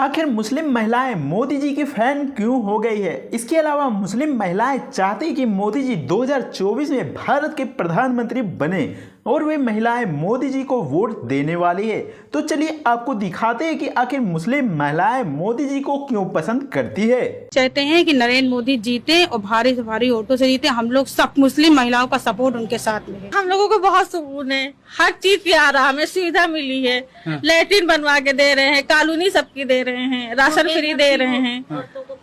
आखिर मुस्लिम महिलाएं मोदी जी की फैन क्यों हो गई है? इसके अलावा मुस्लिम महिलाएं चाहती कि मोदी जी 2024 में भारत के प्रधानमंत्री बने और वे महिलाएं मोदी जी को वोट देने वाली है। तो चलिए आपको दिखाते हैं कि आखिर मुस्लिम महिलाएं मोदी जी को क्यों पसंद करती है। चाहते हैं कि नरेंद्र मोदी जीते और भारी से भारी वोटों से जीते। हम लोग सब मुस्लिम महिलाओं का सपोर्ट उनके साथ में है। हम लोगों को बहुत सुकून है, हर चीज की आराम है, सुविधा मिली है। लैट्रिन बनवा के दे रहे हैं, कॉलोनी सबकी दे रहे हैं, राशन फ्री दे रहे हैं,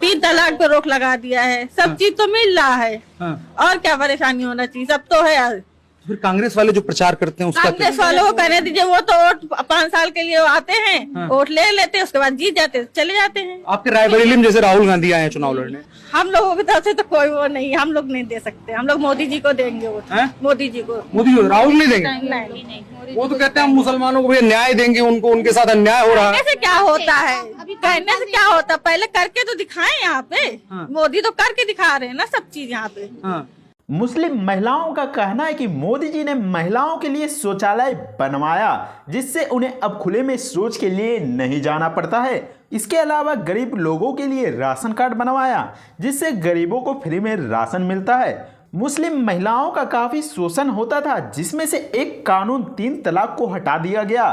3 तलाक पे रोक लगा दिया है, सब चीज तो मिल रहा है। और क्या परेशानी होना चाहिए, सब तो है। फिर कांग्रेस वाले जो प्रचार करते हैं उसका कांग्रेस वालों को कहने दीजिए, वो तो वोट 5 साल के लिए आते हैं, वोट ले लेते हैं, उसके बाद जीत जाते चले जाते हैं। आपके रायबरेली में जैसे राहुल गांधी आए हैं चुनाव लड़ने, हम लोगों की तरफ से तो कोई वो नहीं, हम लोग नहीं दे सकते। हम लोग मोदी जी को देंगे वोट, मोदी जी को। मोदी जी राहुल नहीं देंगे? नहीं। वो तो कहते हैं हम मुसलमानों को भी न्याय देंगे, उनको उनके साथ अन्याय हो रहा है। कहने से क्या होता है, कहने से क्या होता है, पहले करके तो दिखाएं। यहाँ पे मोदी तो करके दिखा रहे हैं ना सब चीज यहाँ पे। मुस्लिम महिलाओं का कहना है कि मोदी जी ने महिलाओं के लिए शौचालय बनवाया, जिससे उन्हें अब खुले में शौच के लिए नहीं जाना पड़ता है। इसके अलावा गरीब लोगों के लिए राशन कार्ड बनवाया, जिससे गरीबों को फ्री में राशन मिलता है। मुस्लिम महिलाओं का काफी शोषण होता था, जिसमें से एक कानून 3 तलाक को हटा दिया गया।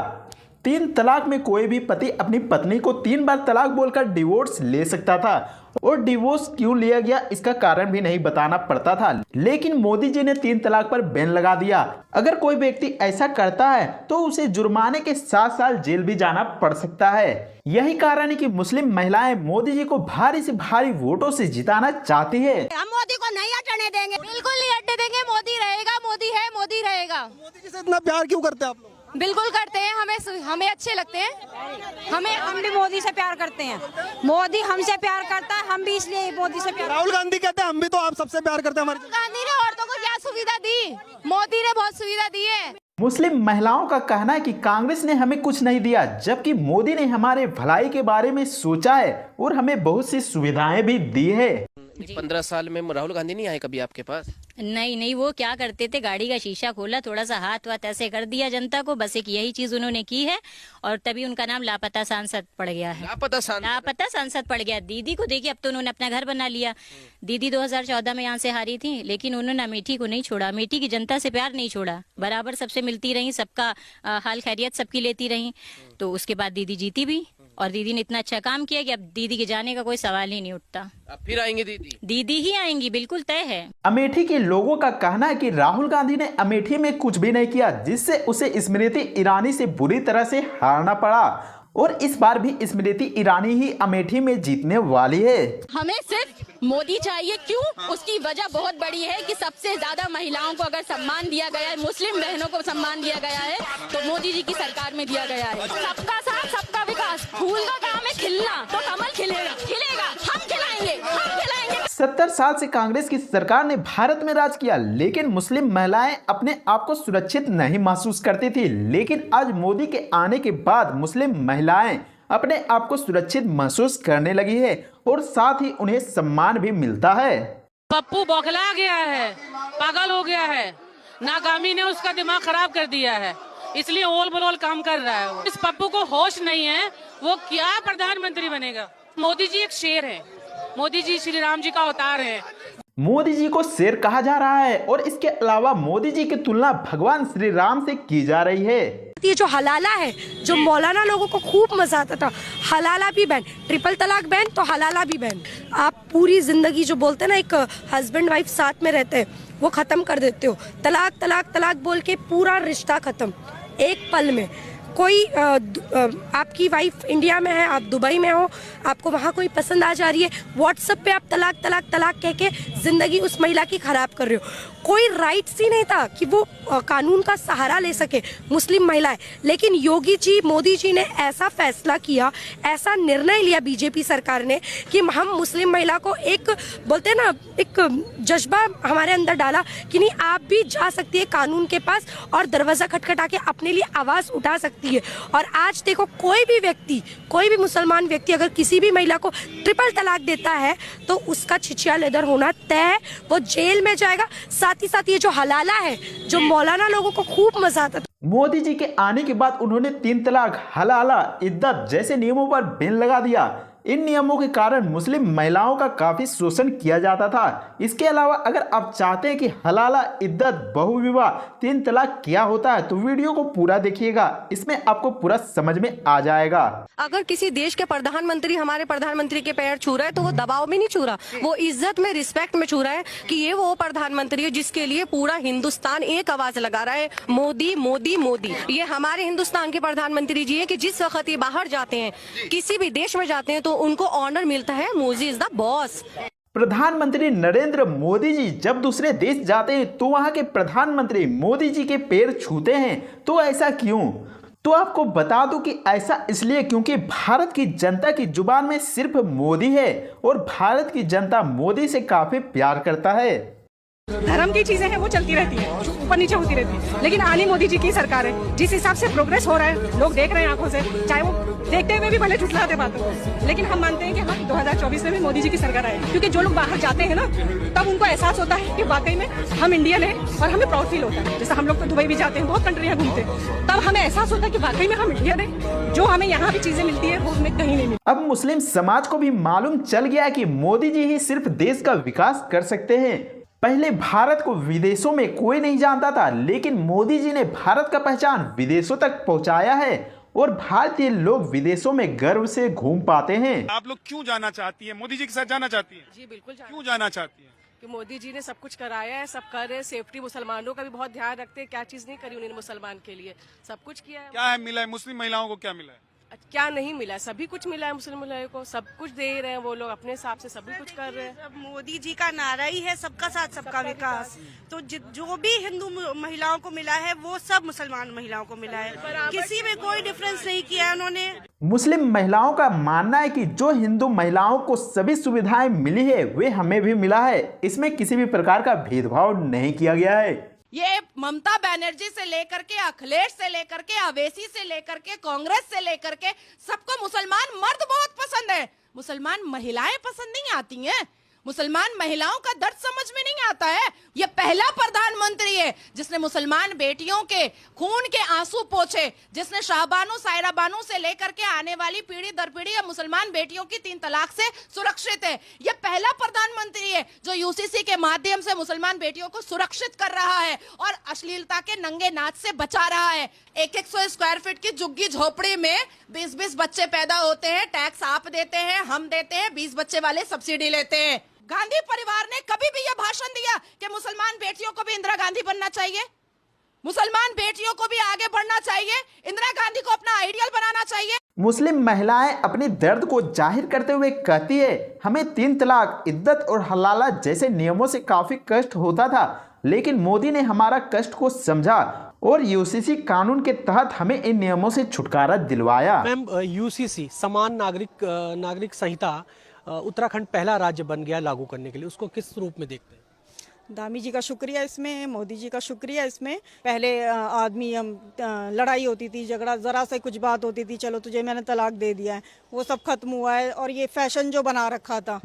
3 तलाक में कोई भी पति अपनी पत्नी को 3 बार तलाक बोलकर डिवोर्स ले सकता था, और डिवोर्स क्यों लिया गया इसका कारण भी नहीं बताना पड़ता था। लेकिन मोदी जी ने 3 तलाक पर बैन लगा दिया। अगर कोई व्यक्ति ऐसा करता है तो उसे जुर्माने के 7 साल जेल भी जाना पड़ सकता है। यही कारण है कि मुस्लिम महिलाएं मोदी जी को भारी से भारी वोटों से जिताना चाहती है। हम मोदी को नहीं हटने देंगे, बिल्कुल नहीं हटने देंगे। मोदी रहेगा, मोदी है, मोदी रहेगा। मोदी जी से इतना प्यार क्यों करते हैं आप लोग? बिल्कुल करते हैं, हमें अच्छे लगते हैं। हम भी मोदी से प्यार करते हैं। मोदी हमसे प्यार करता है, हम भी इसलिए मोदी से प्यार। राहुल गांधी कहते हैं हम भी तो आप सबसे प्यार करते हैं। हमारे गांधी ने औरतों को क्या सुविधा दी? मोदी ने बहुत सुविधा दी है। मुस्लिम महिलाओं का कहना है कि कांग्रेस ने हमें कुछ नहीं दिया, जबकि मोदी ने हमारे भलाई के बारे में सोचा है और हमें बहुत सी सुविधाएं भी दी है। 15 साल में राहुल गांधी नहीं आए कभी आपके पास? नहीं, वो क्या करते थे, गाड़ी का शीशा खोला, थोड़ा सा हाथ वाथ ऐसे कर दिया जनता को, बस एक यही चीज उन्होंने की है। और तभी उनका नाम लापता सांसद पड़ गया है। लापता सांसद पड़ गया। दीदी को देखिए, अब तो उन्होंने अपना घर बना लिया। दीदी 2014 में यहाँ से हारी थी, लेकिन उन्होंने अमेठी को नहीं छोड़ा, अमेठी की जनता से प्यार नहीं छोड़ा, बराबर सबसे मिलती रही, सबका हाल खैरियत सबकी लेती रही। तो उसके बाद दीदी जीती भी, और दीदी ने इतना अच्छा काम किया कि अब दीदी के जाने का कोई सवाल ही नहीं उठता। अब फिर आएंगे दीदी ही आएंगी, बिल्कुल तय है। अमेठी के लोगों का कहना है कि राहुल गांधी ने अमेठी में कुछ भी नहीं किया, जिससे उसे स्मृति ईरानी से बुरी तरह से हारना पड़ा, और इस बार भी स्मृति ईरानी ही अमेठी में जीतने वाली है। हमें सिर्फ मोदी चाहिए। क्यों? उसकी वजह बहुत बड़ी है कि सबसे ज्यादा महिलाओं को अगर सम्मान दिया गया है, मुस्लिम बहनों को सम्मान दिया गया है, तो मोदी जी की सरकार में दिया गया है। सबका साथ, सबका विकास। फूल का काम है खिलना, तो कमल खिलेगा, हम खिलाएंगे। 70 साल से कांग्रेस की सरकार ने भारत में राज किया, लेकिन मुस्लिम महिलाएं अपने आप को सुरक्षित नहीं महसूस करती थी। लेकिन आज मोदी के आने के बाद मुस्लिम महिलाएं अपने आप को सुरक्षित महसूस करने लगी है, और साथ ही उन्हें सम्मान भी मिलता है। पप्पू बौखला गया है, पागल हो गया है, नाकामी ने उसका दिमाग खराब कर दिया है, इसलिए ओल बलोल काम कर रहा है। इस पप्पू को होश नहीं है, वो क्या प्रधानमंत्री बनेगा। मोदी जी एक शेर है, मोदी जी श्री राम जी का अवतार है। मोदी जी को शेर कहा जा रहा है, और इसके अलावा मोदी जी की तुलना भगवान श्री राम से की जा रही है। ये जो हलाला है, जो मौलाना लोगों को खूब मजा आता था, हलाला भी बैन, ट्रिपल तलाक बैन, तो हलाला भी बैन। आप पूरी जिंदगी जो बोलते हैं ना, एक हस्बैंड वाइफ साथ में रहते हैं, वो खत्म कर देते हो। तलाक तलाक तलाक बोल के पूरा रिश्ता खत्म एक पल में। कोई आपकी वाइफ इंडिया में है, आप दुबई में हो, आपको वहाँ कोई पसंद आ जा रही है, व्हाट्सएप पे आप तलाक तलाक तलाक कह के जिंदगी उस महिला की खराब कर रहे हो। कोई राइट्स ही नहीं था कि वो कानून का सहारा ले सके मुस्लिम महिलाएं। लेकिन योगी जी, मोदी जी ने ऐसा फैसला किया, ऐसा निर्णय लिया बीजेपी सरकार ने कि हम मुस्लिम महिला को एक बोलते हैं ना, एक जज्बा हमारे अंदर डाला कि नहीं, आप भी जा सकती है कानून के पास और दरवाजा खटखटा के अपने लिए आवाज उठा सकती है। और आज देखो, कोई भी व्यक्ति, कोई भी मुसलमान व्यक्ति अगर किसी भी महिला को ट्रिपल तलाक देता है तो उसका छिछिया लेदर होना तय है, वो जेल में जाएगा, साथ साथ ही साथ ये जो हलाला है, जो मौलाना लोगों को खूब मजा आता था। मोदी जी के आने के बाद उन्होंने 3 तलाक, हलाला, इद्दत जैसे नियमों पर बैन लगा दिया। इन नियमों के कारण मुस्लिम महिलाओं का काफी शोषण किया जाता था। इसके अलावा अगर आप चाहते हैं कि हलाला, इद्दत, बहुविवाह, 3 तलाक क्या होता है तो वीडियो को पूरा देखिएगा, इसमें आपको पूरा समझ में आ जाएगा। अगर किसी देश के प्रधानमंत्री हमारे प्रधानमंत्री के पैर छू रहा है तो वो दबाव में नहीं छू रहा, वो इज्जत में, रिस्पेक्ट में छू रहा है कि ये वो प्रधानमंत्री है जिसके लिए पूरा हिंदुस्तान एक आवाज लगा रहा है, मोदी मोदी मोदी। ये हमारे हिंदुस्तान के प्रधानमंत्री जी है कि जिस वक्त ये बाहर जाते हैं, किसी भी देश में जाते हैं तो उनको ऑनर मिलता है, मोदी इज द बॉस। प्रधानमंत्री नरेंद्र मोदी जी जब दूसरे देश जाते हैं तो वहां के प्रधानमंत्री मोदी जी के पैर छूते हैं, तो ऐसा क्यों? तो आपको बता दूं कि ऐसा इसलिए क्योंकि भारत की जनता की जुबान में सिर्फ मोदी है और भारत की जनता मोदी से काफी प्यार करता है। धर्म की चीजें हैं वो चलती रहती है, ऊपर नीचे होती रहती है, लेकिन आनी मोदी जी की सरकार है। जिस हिसाब से प्रोग्रेस हो रहा है, लोग देख रहे हैं आंखों से, चाहे वो देखते हुए भी भले झुठलाते बातों को, लेकिन हम मानते हैं कि हाँ 2024 में भी मोदी जी की सरकार आएगी। क्योंकि जो लोग बाहर जाते हैं ना, तब उनको एहसास होता है कि वाकई में हम इंडियन है और हमें प्राउड फील होता है। जैसे हम लोग तो दुबई भी जाते हैं, बहुत कंट्रियां घूमते हैं, तब हमें एहसास होता है कि वाकई में हम इंडियन है। जो हमें यहाँ भी चीजें मिलती है वो हमें कहीं नहीं मिलती। अब मुस्लिम समाज को भी मालूम चल गया कि मोदी जी ही सिर्फ देश का विकास कर सकते हैं। पहले भारत को विदेशों में कोई नहीं जानता था, लेकिन मोदी जी ने भारत का पहचान विदेशों तक पहुंचाया है और भारतीय लोग विदेशों में गर्व से घूम पाते हैं। आप लोग क्यों जाना चाहती है? मोदी जी के साथ जाना चाहती है? जी बिल्कुल। क्यों जाना चाहती है? कि मोदी जी ने सब कुछ कराया है, सब कर रहे हैं, सेफ्टी, मुसलमानों का भी बहुत ध्यान रखते हैं। क्या चीज नहीं करी उन्होंने मुसलमान के लिए, सब कुछ किया है। क्या है मिला है? मुस्लिम महिलाओं को क्या मिला है? क्या नहीं मिला, सभी कुछ मिला है। मुस्लिम महिलाओं को सब कुछ दे रहे हैं, वो लोग अपने हिसाब से सभी कुछ कर रहे हैं। मोदी जी का नारा ही है सबका साथ सबका विकास, तो जो भी हिंदू महिलाओं को मिला है वो सब मुसलमान महिलाओं को मिला है, किसी में कोई डिफरेंस नहीं किया है उन्होंने। मुस्लिम महिलाओं का मानना है कि जो हिंदू महिलाओं को सभी सुविधाएं मिली है वे हमें भी मिला है, इसमें किसी भी प्रकार का भेदभाव नहीं किया गया है। ये ममता बनर्जी से लेकर के, अखिलेश से लेकर के, अवैसी से लेकर के, कांग्रेस से लेकर के, सबको मुसलमान मर्द बहुत पसंद है, मुसलमान महिलाएं पसंद नहीं आती हैं। मुसलमान महिलाओं का दर्द समझ में नहीं आता है। ये पहला प्रधानमंत्री है जिसने मुसलमान बेटियों के खून के आंसू पोंछे, जिसने शाहबानो, सायरा बानो से लेकर के आने वाली पीढ़ी दर पीढ़ी मुसलमान बेटियों की 3 तलाक से सुरक्षित है। ये पहला प्रधानमंत्री है जो यूसीसी के माध्यम से मुसलमान बेटियों को सुरक्षित कर रहा है और अश्लीलता के नंगे नाच से बचा रहा है। 100 स्क्वायर फीट की झुग्गी झोपड़ी में 20-20 बच्चे पैदा होते हैं, टैक्स आप देते हैं, हम देते हैं, 20 बच्चे वाले सब्सिडी लेते हैं। गांधी परिवार ने कभी भी यह भाषण दिया कि मुसलमान बेटियों को भी इंदिरा गांधी बनना चाहिए, मुसलमान बेटियों को भी आगे बढ़ना चाहिए, इंदिरा गांधी को अपना आइडियल बनाना चाहिए। मुस्लिम महिलाएं अपने दर्द को जाहिर करते हुए कहती है, हमें 3 तलाक, इद्दत और हलाला जैसे नियमों से काफी कष्ट होता था, लेकिन मोदी ने हमारा कष्ट को समझा और यूसीसी कानून के तहत हमें इन नियमों से छुटकारा दिलवाया। मैम, यूसीसी समान नागरिक संहिता उत्तराखंड पहला राज्य बन गया लागू करने के लिए, उसको किस रूप में देखते हैं? दामी जी का शुक्रिया इसमें, मोदी जी का शुक्रिया इसमें। पहले आदमी लड़ाई होती थी, झगड़ा, जरा से कुछ बात होती थी, चलो तुझे मैंने तलाक दे दिया है, वो सब खत्म हुआ है। और ये फैशन जो बना रखा था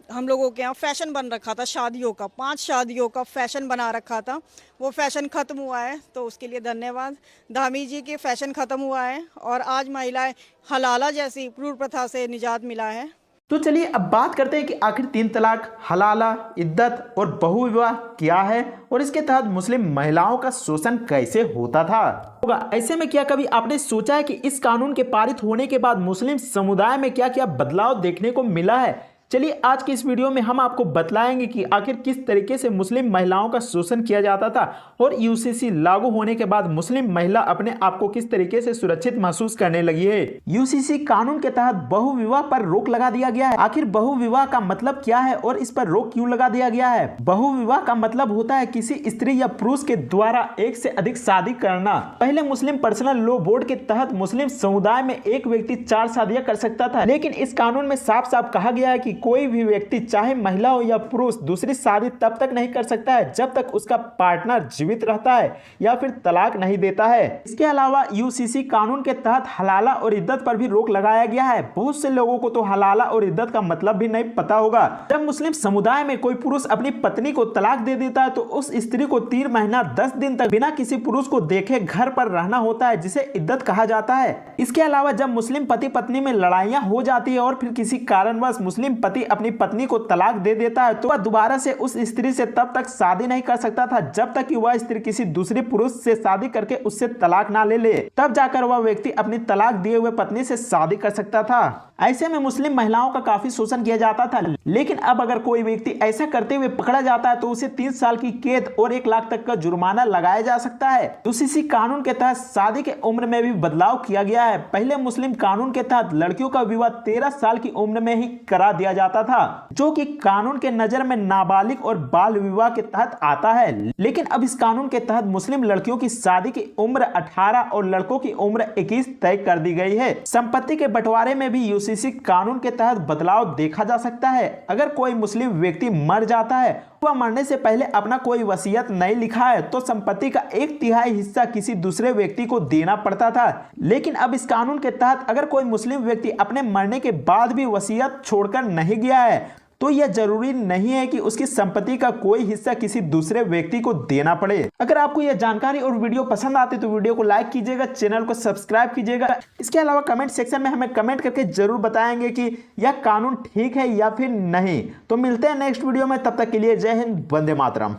हम लोगों के यहाँ, फैशन बन रखा था शादियों का, 5 शादियों का फैशन बना रखा था, वो फैशन खत्म हुआ है, तो उसके लिए धन्यवाद। धामी जी के फैशन खत्म हुआ है और आज महिलाएं हलाला जैसी क्रूर प्रथा से निजात मिला है। तो चलिए अब बात करते हैं कि आखिर 3 तलाक, हलाला, इद्दत और बहुविवाह क्या है और इसके तहत मुस्लिम महिलाओं का शोषण कैसे होता था। ऐसे में क्या कभी आपने सोचा है कि इस कानून के पारित होने के बाद मुस्लिम समुदाय में क्या क्या बदलाव देखने को मिला है? चलिए आज की इस वीडियो में हम आपको बतलाएंगे कि आखिर किस तरीके से मुस्लिम महिलाओं का शोषण किया जाता था और यूसीसी लागू होने के बाद मुस्लिम महिला अपने आप को किस तरीके से सुरक्षित महसूस करने लगी है। यूसीसी कानून के तहत बहुविवाह पर रोक लगा दिया गया है। आखिर बहुविवाह का मतलब क्या है और इस पर रोक क्यों लगा दिया गया है? बहुविवाह का मतलब होता है किसी स्त्री या पुरुष के द्वारा एक से अधिक शादी करना। पहले मुस्लिम पर्सनल लॉ बोर्ड के तहत मुस्लिम समुदाय में एक व्यक्ति 4 शादियां कर सकता था, लेकिन इस कानून में साफ साफ कहा गया है कि कोई भी व्यक्ति चाहे महिला हो या पुरुष दूसरी शादी तब तक नहीं कर सकता है जब तक उसका पार्टनर जीवित रहता है या फिर तलाक नहीं देता है। इसके अलावा यूसीसी कानून के तहत हलाला और इद्दत पर भी रोक लगाया गया है। बहुत से लोगों को तो हलाला और इद्दत का मतलब भी नहीं पता होगा। जब मुस्लिम समुदाय में कोई पुरुष अपनी पत्नी को तलाक दे देता है तो उस स्त्री को 3 महीना 10 दिन तक बिना किसी पुरुष को देखे घर पर रहना होता है, जिसे इद्दत कहा जाता है। इसके अलावा जब मुस्लिम पति पत्नी में लड़ाइयां हो जाती है और फिर किसी कारणवश मुस्लिम पति अपनी पत्नी को तलाक दे देता है तो वह दोबारा से उस स्त्री से तब तक शादी नहीं कर सकता था जब तक कि वह स्त्री किसी दूसरे पुरुष से शादी करके उससे तलाक ना ले ले। तब जाकर वह व्यक्ति अपनी तलाक दिए हुए पत्नी से शादी कर सकता था। ऐसे में मुस्लिम महिलाओं का काफी शोषण किया जाता था, लेकिन अब अगर कोई व्यक्ति ऐसा करते हुए पकड़ा जाता है तो उसे 3 साल की कैद और 1 लाख तक का जुर्माना लगाया जा सकता है। यूसीसी कानून के तहत शादी के उम्र में भी बदलाव किया गया है। पहले मुस्लिम कानून के तहत लड़कियों का विवाह 13 साल की उम्र में ही करा दिया जाता था, जो कि कानून के नजर में नाबालिग और बाल विवाह के तहत आता है। लेकिन अब इस कानून के तहत मुस्लिम लड़कियों की शादी की उम्र 18 और लड़कों की उम्र 21 तय कर दी गई है। संपत्ति के बंटवारे में भी यूसीसी कानून के तहत बदलाव देखा जा सकता है। अगर कोई मुस्लिम व्यक्ति मर जाता है, वह मरने से पहले अपना कोई वसीयत नहीं लिखा है तो संपत्ति का 1/3 हिस्सा किसी दूसरे व्यक्ति को देना पड़ता था। लेकिन अब इस कानून के तहत अगर कोई मुस्लिम व्यक्ति अपने मरने के बाद भी वसीयत छोड़कर नहीं गया है तो यह जरूरी नहीं है कि उसकी संपत्ति का कोई हिस्सा किसी दूसरे व्यक्ति को देना पड़े। अगर आपको यह जानकारी और वीडियो पसंद आती तो वीडियो को लाइक कीजिएगा, चैनल को सब्सक्राइब कीजिएगा। इसके अलावा कमेंट सेक्शन में हमें कमेंट करके जरूर बताएंगे कि यह कानून ठीक है या फिर नहीं। तो मिलते हैं नेक्स्ट वीडियो में, तब तक के लिए जय हिंद, वंदे मातरम।